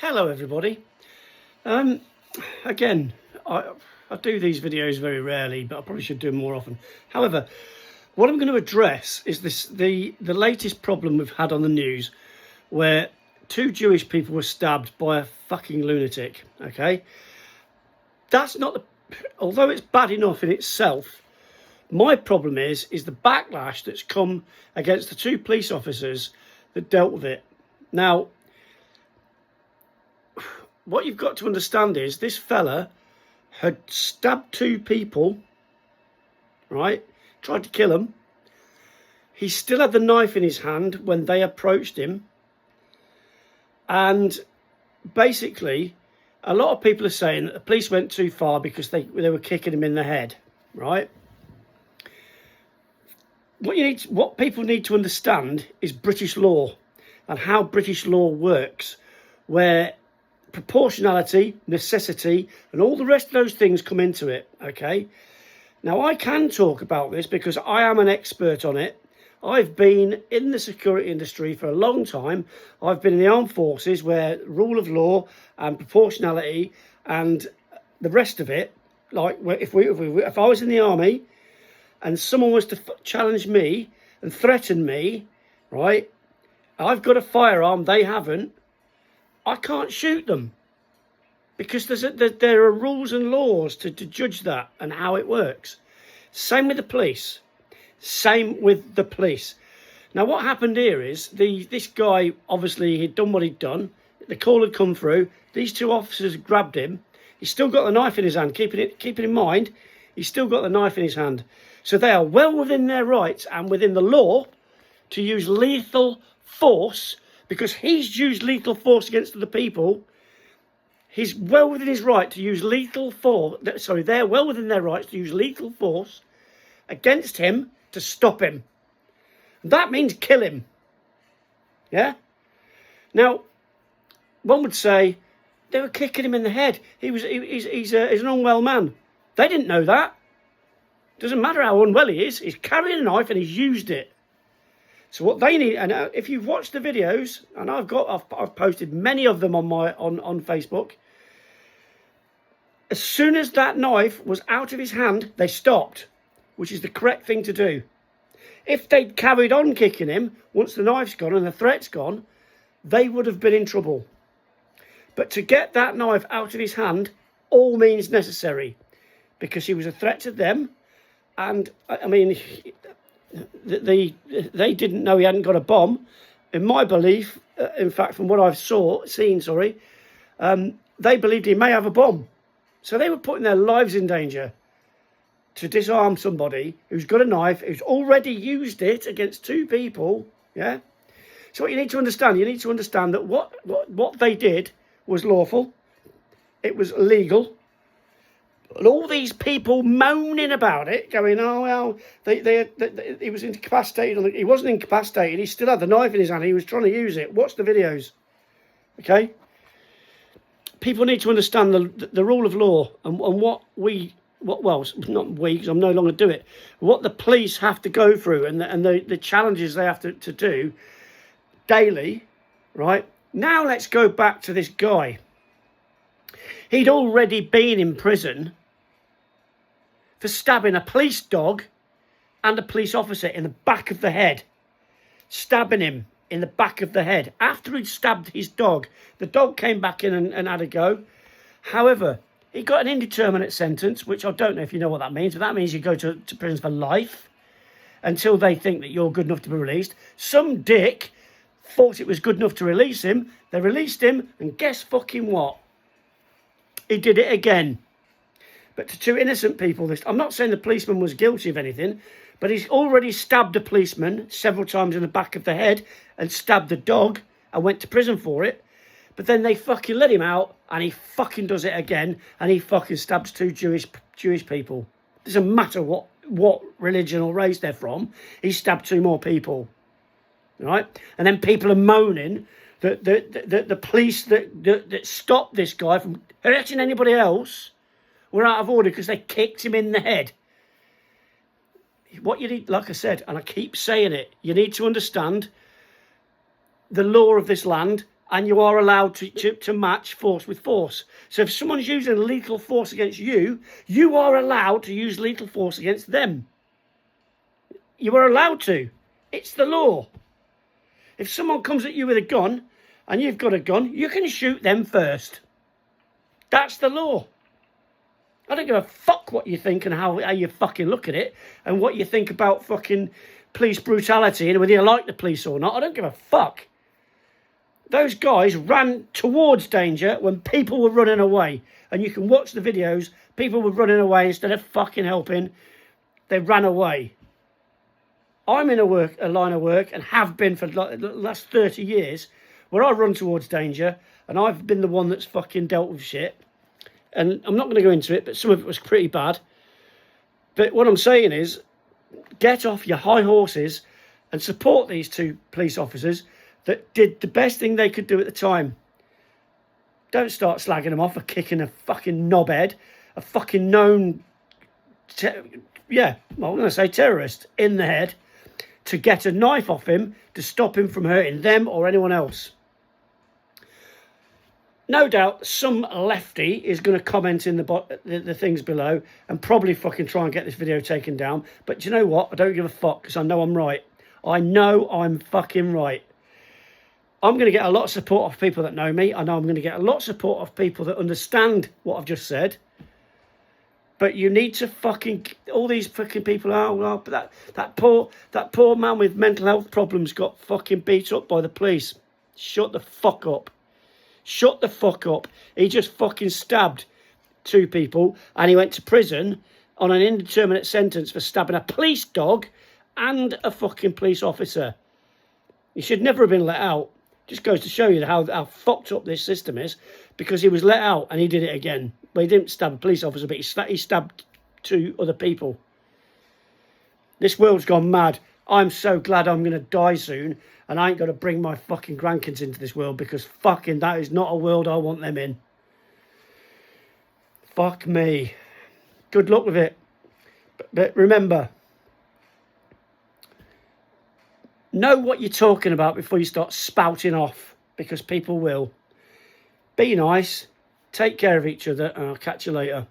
Hello everybody. Again, I do these videos very rarely, but I probably should do them more often. However, what I'm going to address is the latest problem we've had on the news where two Jewish people were stabbed by a fucking lunatic. Okay, that's not the, although it's bad enough in itself, my problem is the backlash that's come against the two police officers that dealt with it. Now, what you've got to understand is this fella had stabbed two people, right? Tried to kill them. He still had the knife in his hand when they approached him. And basically, a lot of people are saying that the police went too far because they were kicking him in the head, right? What people need to understand is British law and how British law works, where proportionality, necessity, and all the rest of those things come into it, okay? Now, I can talk about this because I am an expert on it. I've been in the security industry for a long time. I've been in the armed forces where rule of law and proportionality and the rest of it, like if I was in the army and someone was to challenge me and threaten me, right, I've got a firearm, they haven't, I can't shoot them because there are rules and laws to judge that and how it works. Same with the police. Now, what happened here is this guy, obviously, he'd done what he'd done. The call had come through. These two officers grabbed him. He's still got the knife in his hand. Keeping in mind, he's still got the knife in his hand. So they are well within their rights and within the law to use lethal force. Because he's used lethal force against other people, he's well within his right to use lethal force. Sorry, they're well within their rights to use lethal force against him to stop him. That means kill him. Yeah? Now, one would say they were kicking him in the head. He's an unwell man. They didn't know that. Doesn't matter how unwell he is. He's carrying a knife and he's used it. So what they need, and if you've watched the videos, and I've posted many of them on Facebook. As soon as that knife was out of his hand, they stopped, which is the correct thing to do. If they'd carried on kicking him once the knife's gone and the threat's gone, they would have been in trouble. But to get that knife out of his hand, all means necessary, because he was a threat to them, and I mean, they didn't know he hadn't got a bomb. In my belief, in fact, from what I've seen, they believed he may have a bomb. So they were putting their lives in danger to disarm somebody who's got a knife, who's already used it against two people. Yeah. So what you need to understand that what they did was lawful. It was legal. And all these people moaning about it, going, oh, well, he was incapacitated. He wasn't incapacitated. He still had the knife in his hand. He was trying to use it. Watch the videos. Okay? People need to understand the rule of law and not we, because I'm no longer do it, what the police have to go through and the challenges they have to do daily, right? Now let's go back to this guy. He'd already been in prison for stabbing a police dog and a police officer in the back of the head. Stabbing him in the back of the head. After he'd stabbed his dog, the dog came back in and had a go. However, he got an indeterminate sentence, which I don't know if you know what that means, but that means you go to prison for life until they think that you're good enough to be released. Some dick thought it was good enough to release him. They released him, and guess fucking what? He did it again. But to two innocent people, I'm not saying the policeman was guilty of anything, but he's already stabbed a policeman several times in the back of the head and stabbed the dog and went to prison for it. But then they fucking let him out and he fucking does it again and he fucking stabs two Jewish people. Doesn't matter what religion or race they're from, he stabbed two more people. Right? And then people are moaning that the police that stopped this guy from hurting anybody else were out of order because they kicked him in the head. What you need, like I said, and I keep saying it, you need to understand the law of this land and you are allowed to match force with force. So if someone's using lethal force against you, you are allowed to use lethal force against them. You are allowed to. It's the law. If someone comes at you with a gun and you've got a gun, you can shoot them first. That's the law. I don't give a fuck what you think and how you fucking look at it and what you think about fucking police brutality and whether you like the police or not. I don't give a fuck. Those guys ran towards danger when people were running away. And you can watch the videos. People were running away instead of fucking helping. They ran away. I'm in a line of work and have been for the last 30 years where I run towards danger and I've been the one that's fucking dealt with shit. And I'm not going to go into it, but some of it was pretty bad. But what I'm saying is, get off your high horses and support these two police officers that did the best thing they could do at the time. Don't start slagging them off for kicking a fucking knobhead, a fucking known, I'm going to say terrorist, in the head, to get a knife off him to stop him from hurting them or anyone else. No doubt some lefty is going to comment in the things below and probably fucking try and get this video taken down. But do you know what? I don't give a fuck because I know I'm right. I know I'm fucking right. I'm going to get a lot of support off people that know me. I know I'm going to get a lot of support off people that understand what I've just said. But you need to fucking... All these fucking people... but that poor man with mental health problems got fucking beat up by the police. Shut the fuck up. Shut the fuck up. He just fucking stabbed two people and he went to prison on an indeterminate sentence for stabbing a police dog and a fucking police officer. He should never have been let out. Just goes to show you how fucked up this system is, because he was let out and he did it again. Well, he didn't stab a police officer, but he stabbed two other people. This world's gone mad. I'm so glad I'm going to die soon and I ain't got to bring my fucking grandkids into this world, because fucking that is not a world I want them in. Fuck me. Good luck with it. But remember, know what you're talking about before you start spouting off, because people will. Be nice. Take care of each other and I'll catch you later.